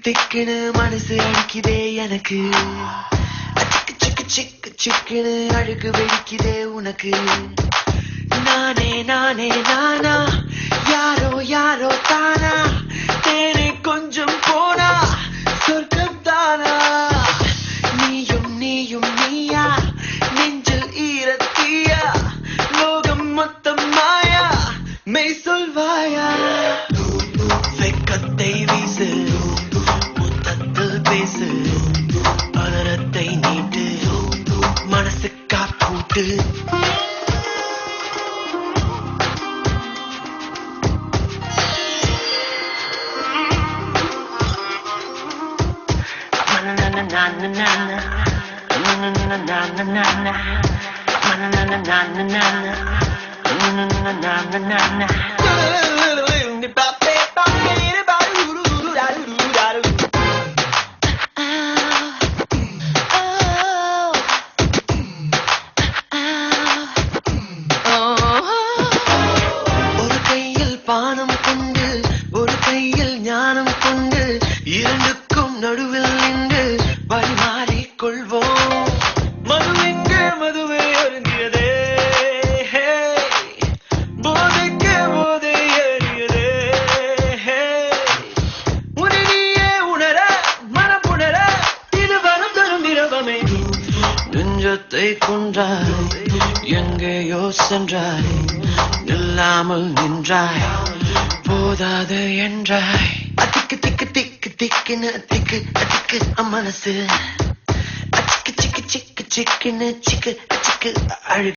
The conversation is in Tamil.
திக்குன்னு மனசு அடிக்குதே எனக்கு. சிக்கு சிக்கு சிக்கு சிக்குன்னு அழுகு வெடிக்குதே உனக்கு. நானே நானே நானா, யாரோ யாரோ தானா, தேனே கொஞ்சம் போனா சொர்க்கம் தானா. நீயும் நீயும் நீயா, நெஞ்சில் ஈரத்தீயா, லோகம் மொத்தம் மாயா, மெய் சொல்வாயா. வெக்கத்தை வீசு, முத்தத்தில் பேசு, பலரத்தை நீட்டு, மனசு காப்பூட்டு. ஒரு கையில் பானம் கொண்டு ஒரு கையில் ஞானம் கொண்டு இரண்டுக்கும் நடுவில் நின்று பரிமாறிக் கொள்வோம். மதுவெங்கே மதுவை அருந்தியதே, போதைக்கு போதை ஏறியதே. உன்னையே உணர மனம் உணர இது வரம் தரும் இரவமே. நெஞ்சத்தை கொன்றாய், எங்கேயோ சென்றாய், இல்லாமல் நின்றாய், போதாது என்றாய். திக்கு திக்கு திக்கு திக்குன்னு திக்கு திக்கு மனசு, சிக்கு சிக்கு சிக்கு சிக்குன்னு சிக்கு சிக்கு அழு.